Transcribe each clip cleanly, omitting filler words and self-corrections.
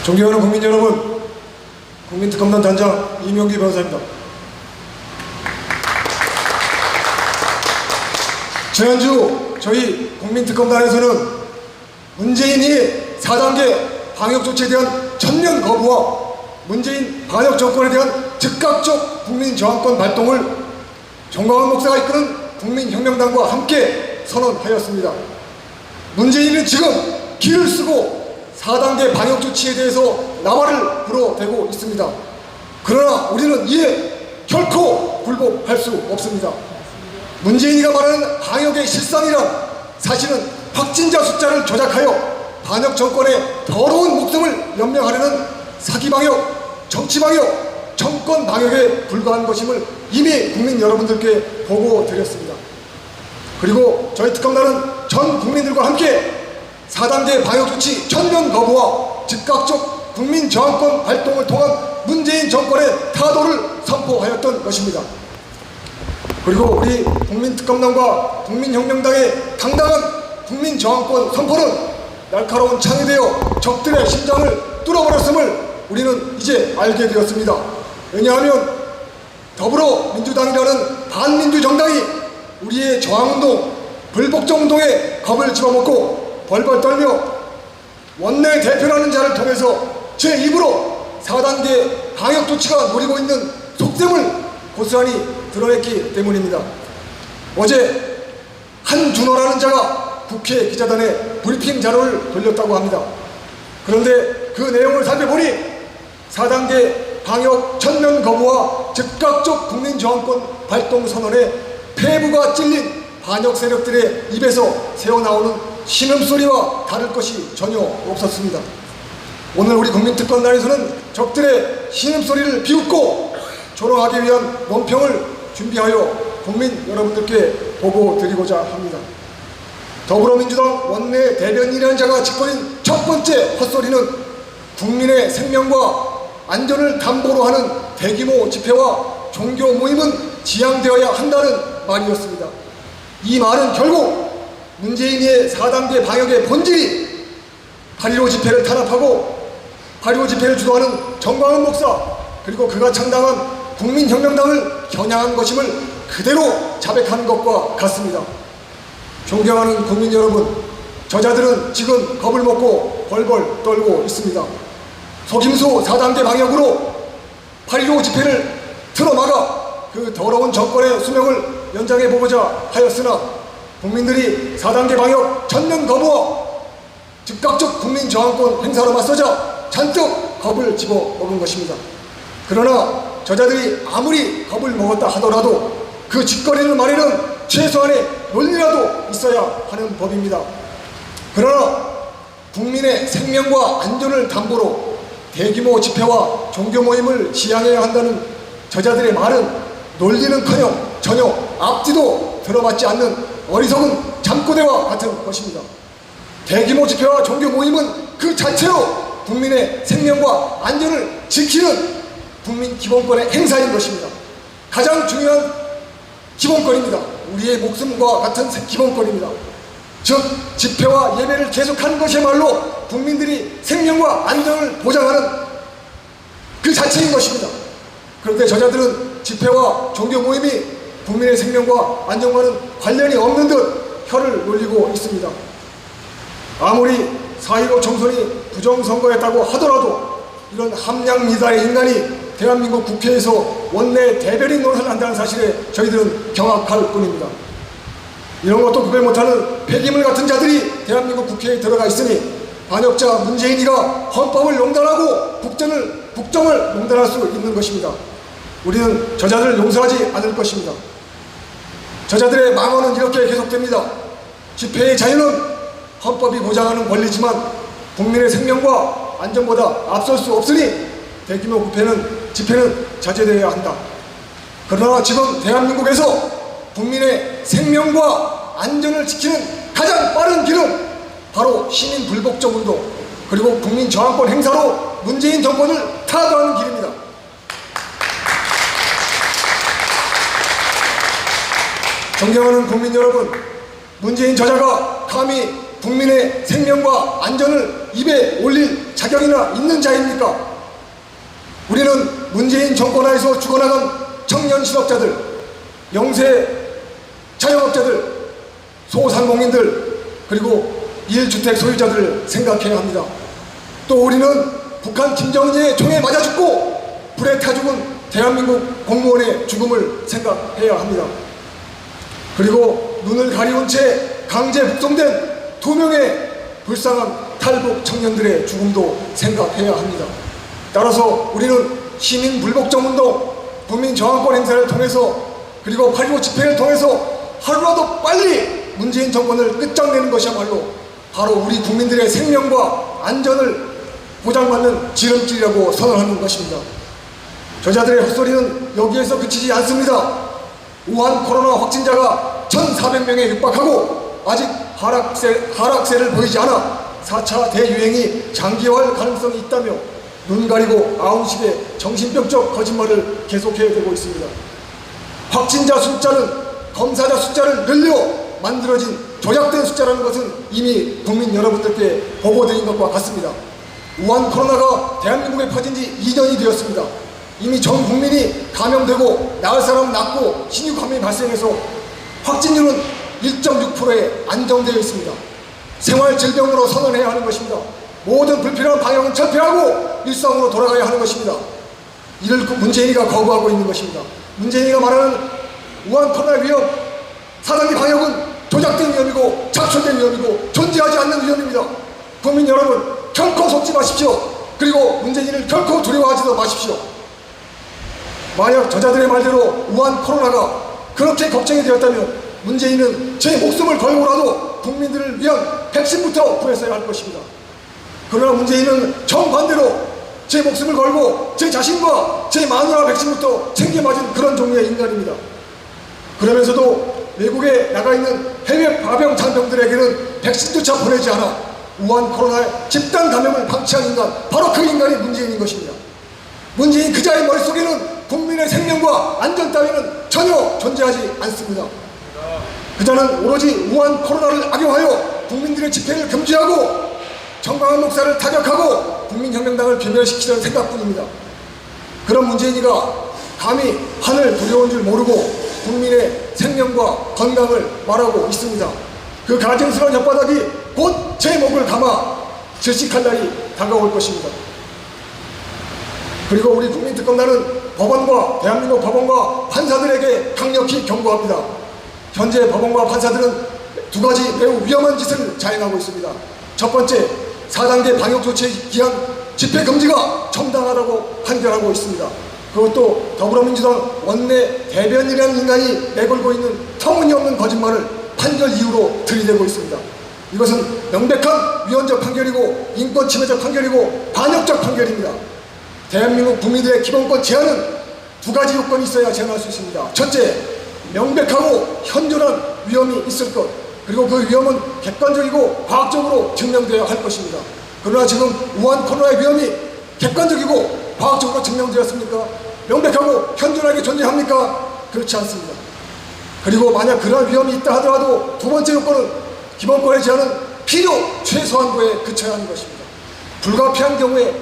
존경하는 국민 여러분, 국민특검단 단장 이명기 변호사입니다. 지난주 저희 국민특검단에서는 문재인이 4단계 방역조치에 대한 전면 거부와 문재인 반역 정권에 대한 즉각적 국민저항권 발동을 정광훈 목사가 이끄는 국민혁명당과 함께 선언하였습니다. 문재인은 지금 기를 쓰고 4단계 방역조치에 대해서 나발을 불어대고 있습니다. 그러나 우리는 이에 결코 굴복할 수 없습니다. 문재인이가 말하는 방역의 실상이란 사실은 확진자 숫자를 조작하여 반역 정권의 더러운 목숨을 연명하려는 사기방역, 정치방역, 정권방역에 불과한 것임을 이미 국민 여러분들께 보고드렸습니다. 그리고 저희 특검단은 전 국민들과 함께 4단계 방역조치 전면 거부와 즉각적 국민저항권 발동을 통한 문재인 정권의 타도를 선포하였던 것입니다. 그리고 우리 국민특검단과 국민혁명당의 당당한 국민저항권 선포는 날카로운 창이 되어 적들의 심장을 뚫어버렸음을 우리는 이제 알게 되었습니다. 왜냐하면 더불어민주당이라는 반민주 정당이 우리의 저항운동, 불복종운동에 겁을 집어먹고 벌벌 떨며 원내 대표라는 자를 통해서 제 입으로 4단계 방역조치가 노리고 있는 속셈을 고스란히 드러냈기 때문입니다. 어제 한준호라는 자가 국회 기자단에 브리핑 자료를 돌렸다고 합니다. 그런데 그 내용을 살펴보니 4단계 방역 전면 거부와 즉각적 국민저항권 발동 선언에 폐부가 찔린 반역 세력들의 입에서 새어나오는 신음소리와 다를 것이 전혀 없었습니다. 오늘 우리 국민특검단에서는 적들의 신음소리를 비웃고 조롱하기 위한 논평을 준비하여 국민 여러분들께 보고드리고자 합니다. 더불어민주당 원내 대변인이라는 자가 짓거린 첫 번째 헛소리는 국민의 생명과 안전을 담보로 하는 대규모 집회와 종교 모임은 지양되어야 한다는 말이었습니다. 이 말은 결국 문재인의 4단계 방역의 본질이 8.15 집회를 탄압하고 8.15 집회를 주도하는 정광훈 목사 그리고 그가 창당한 국민혁명당을 겨냥한 것임을 그대로 자백하는 것과 같습니다. 존경하는 국민 여러분, 저자들은 지금 겁을 먹고 벌벌 떨고 있습니다. 속임수 4단계 방역으로 8.15 집회를 틀어막아 그 더러운 정권의 수명을 연장해보고자 하였으나 국민들이 4단계 방역 전면 거부와 즉각적 국민저항권 행사로 맞서자 잔뜩 겁을 집어먹은 것입니다. 그러나 저자들이 아무리 겁을 먹었다 하더라도 그 짓거리는 말에는 최소한의 논리라도 있어야 하는 법입니다. 그러나 국민의 생명과 안전을 담보로 대규모 집회와 종교 모임을 지양해야 한다는 저자들의 말은 논리는커녕 전혀 앞뒤도 들어맞지 않는 어리석은 잠꼬대와 같은 것입니다. 대규모 집회와 종교 모임은 그 자체로 국민의 생명과 안전을 지키는 국민 기본권의 행사인 것입니다. 가장 중요한 기본권입니다. 우리의 목숨과 같은 기본권입니다. 즉 집회와 예배를 계속하는 것이야말로 국민들이 생명과 안전을 보장하는 그 자체인 것입니다. 그런데 저자들은 집회와 종교 모임이 국민의 생명과 안전과는 관련이 없는 듯 혀를 놀리고 있습니다. 아무리 4.15 총선이 부정선거였다고 하더라도 이런 함량미다의 인간이 대한민국 국회에서 원내 대변인 노릇을 한다는 사실에 저희들은 경악할 뿐입니다. 이런 것도 구별 못하는 폐기물 같은 자들이 대한민국 국회에 들어가 있으니 반역자 문재인이가 헌법을 농단하고 국정을 농단할 수 있는 것입니다. 우리는 저자들을 용서하지 않을 것입니다. 저자들의 망언은 이렇게 계속됩니다. 집회의 자유는 헌법이 보장하는 권리지만 국민의 생명과 안전보다 앞설 수 없으니 대규모 집회는 자제되어야 한다. 그러나 지금 대한민국에서 국민의 생명과 안전을 지키는 가장 빠른 길은 바로 시민 불복종 운동 그리고 국민 저항권 행사로 문재인 정권을 타도하는 길입니다. 존경하는 국민 여러분, 문재인 저자가 감히 국민의 생명과 안전을 입에 올릴 자격이나 있는 자입니까? 우리는 문재인 정권 하에서 죽어나간 청년 실업자들, 영세 자영업자들, 소상공인들, 그리고 1주택 소유자들을 생각해야 합니다. 또 우리는 북한 김정은의 총에 맞아 죽고 불에 타 죽은 대한민국 공무원의 죽음을 생각해야 합니다. 그리고 눈을 가리운 채 강제 북송된 2명의 불쌍한 탈북 청년들의 죽음도 생각해야 합니다. 따라서 우리는 시민 불복종운동, 국민 저항권 행사를 통해서 그리고 8.15 집회를 통해서 하루라도 빨리 문재인 정권을 끝장내는 것이야말로 바로 우리 국민들의 생명과 안전을 보장받는 지름길이라고 선언하는 것입니다. 저자들의 헛소리는 여기에서 그치지 않습니다. 우한 코로나 확진자가 1,400명에 육박하고 아직 하락세를 보이지 않아 4차 대유행이 장기화할 가능성이 있다며 눈 가리고 아웅식의 정신병적 거짓말을 계속해내고 있습니다. 확진자 숫자는 검사자 숫자를 늘려 만들어진 조작된 숫자라는 것은 이미 국민 여러분들께 보고드린 것과 같습니다. 우한 코로나가 대한민국에 퍼진 지 2년이 되었습니다. 이미 전 국민이 감염되고 나을 사람은 낫고 신규 감염이 발생해서 확진율은 1.6%에 안정되어 있습니다. 생활질병으로 선언해야 하는 것입니다. 모든 불필요한 방역은 철폐하고 일상으로 돌아가야 하는 것입니다. 이를 문재인이가 거부하고 있는 것입니다. 문재인이가 말하는 우한 코로나 위험, 4단계 방역은 조작된 위험이고 작성된 위험이고 존재하지 않는 위험입니다. 국민 여러분, 결코 속지 마십시오. 그리고 문재인을 결코 두려워하지도 마십시오. 만약 저자들의 말대로 우한 코로나가 그렇게 걱정이 되었다면 문재인은 제 목숨을 걸고라도 국민들을 위한 백신부터 구했어야 할 것입니다. 그러나 문재인은 정반대로 제 목숨을 걸고 제 자신과 제 마누라 백신부터 챙겨 맞은 그런 종류의 인간입니다. 그러면서도 외국에 나가 있는 해외 파병 장병들에게는 백신조차 보내지 않아 우한 코로나 집단 감염을 방치한 인간, 바로 그 인간이 문재인인 것입니다. 문재인 그자의 머릿속에는 국민의 생명과 안전 따위는 전혀 존재하지 않습니다. 그자는 오로지 우한 코로나를 악용하여 국민들의 집회를 금지하고 정광훈 목사를 타격하고 국민혁명당을 괴멸시키려는 생각뿐입니다. 그런 문재인이가 감히 하늘 두려운 줄 모르고 국민의 생명과 건강을 말하고 있습니다. 그 가증스러운 혓바닥이 곧 제 목을 감아 질식할 날이 다가올 것입니다. 그리고 우리 국민특검단은 법원과 대한민국 법원과 판사들에게 강력히 경고합니다. 현재 법원과 판사들은 2가지 매우 위험한 짓을 자행하고 있습니다. 첫 번째, 4단계 방역조치에 기한 집회 금지가 정당하다고 판결하고 있습니다. 그것도 더불어민주당 원내 대변인이라는 인간이 내걸고 있는 터무니없는 거짓말을 판결 이유로 들이대고 있습니다. 이것은 명백한 위헌적 판결이고 인권침해적 판결이고 반역적 판결입니다. 대한민국 국민들의 기본권 제한은 2가지 요건이 있어야 제한할 수 있습니다. 첫째, 명백하고 현존한 위험이 있을 것, 그리고 그 위험은 객관적이고 과학적으로 증명되어야 할 것입니다. 그러나 지금 우한 코로나의 위험이 객관적이고 과학적으로 증명되었습니까? 명백하고 현존하게 존재합니까? 그렇지 않습니다. 그리고 만약 그러한 위험이 있다 하더라도 2번째 요건은 기본권의 제한은 필요 최소한도에 그쳐야 하는 것입니다. 불가피한 경우에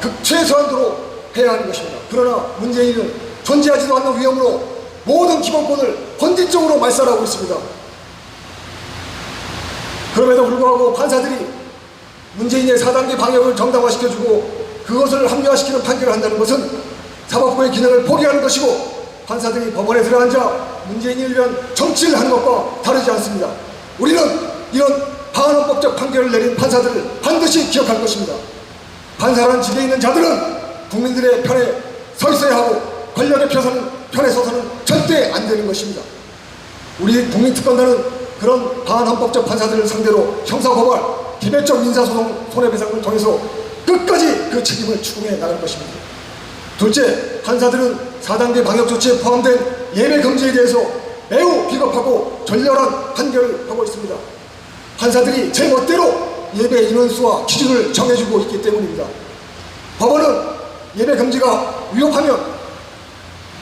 극최소한도로 해야 하는 것입니다. 그러나 문재인은 존재하지도 않는 위험으로 모든 기본권을 본질적으로 말살하고 있습니다. 그럼에도 불구하고 판사들이 문재인의 4단계 방역을 정당화시켜주고 그것을 합리화시키는 판결을 한다는 것은 사법부의 기능을 포기하는 것이고 판사들이 법원에 들어앉아 문재인을 위한 정치를 하는 것과 다르지 않습니다. 우리는 이런 반헌법적 판결을 내린 판사들을 반드시 기억할 것입니다. 판사라는 직에 있는 자들은 국민들의 편에 서 있어야 하고 권력의 편에 서서는 절대 안 되는 것입니다. 우리 국민특검단은 그런 반헌법적 판사들을 상대로 형사고발, 개별적 민사소송 손해배상을 통해서 끝까지 그 책임을 추궁해 나갈 것입니다. 둘째, 판사들은 4단계 방역조치에 포함된 예배 금지에 대해서 매우 비겁하고 졸렬한 판결을 하고 있습니다. 판사들이 제 멋대로 예배 인원수와 기준을 정해주고 있기 때문입니다. 법원은 예배 금지가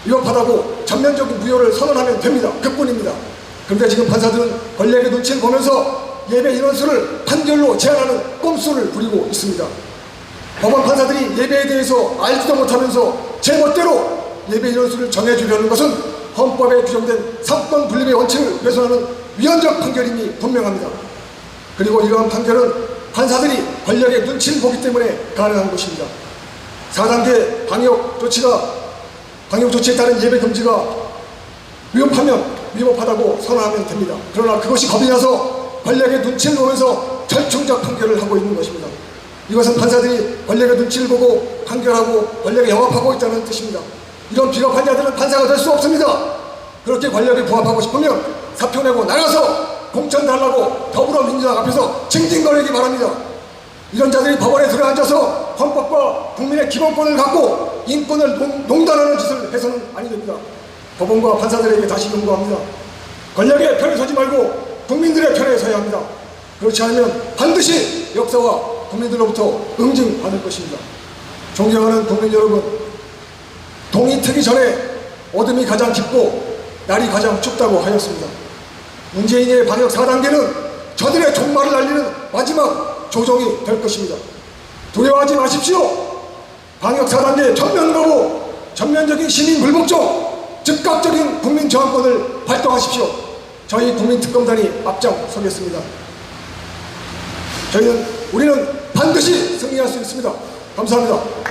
위협하다고 전면적인 무효를 선언하면 됩니다. 그뿐입니다. 그런데 지금 판사들은 권력의 눈치를 보면서 예배 인원수를 판결로 제한하는 꼼수를 부리고 있습니다. 법원 판사들이 예배에 대해서 알지도 못하면서 제멋대로 예배 인원수를 정해주려는 것은 헌법에 규정된 삼권 분립의 원칙을 훼손하는 위헌적 판결임이 분명합니다. 그리고 이러한 판결은 판사들이 권력의 눈치를 보기 때문에 가능한 것입니다. 4단계 방역 조치에 따른 예배 금지가 위법하다고 선언하면 됩니다. 그러나 그것이 겁이 나서 권력의 눈치를 보면서 절충적 판결을 하고 있는 것입니다. 이것은 판사들이 권력의 눈치를 보고 판결하고 권력에 영합하고 있다는 뜻입니다. 이런 비겁한 자들은 판사가 될 수 없습니다. 그렇게 권력에 부합하고 싶으면 사표 내고 나가서 공천 달라고 더불어민주당 앞에서 징징거리기 바랍니다. 이런 자들이 법원에 들어앉아서 헌법과 국민의 기본권을 갖고 인권을 농단하는 짓을 해서는 아니 됩니다. 법원과 판사들에게 다시 경고합니다. 권력의 편에 서지 말고 국민들의 편에 서야 합니다. 그렇지 않으면 반드시 역사와 국민들로부터 응징받을 것입니다. 존경하는 국민 여러분, 동이 트기 전에 어둠이 가장 깊고 날이 가장 춥다고 하였습니다. 문재인의 방역 4단계는 저들의 종말을 알리는 마지막 조정이 될 것입니다. 두려워하지 마십시오. 방역 4단계 전면 거부, 전면적인 시민 불복종, 즉각적인 국민 저항권을 발동하십시오. 저희 국민특검단이 앞장서겠습니다. 우리는 반드시 승리할 수 있습니다. 감사합니다.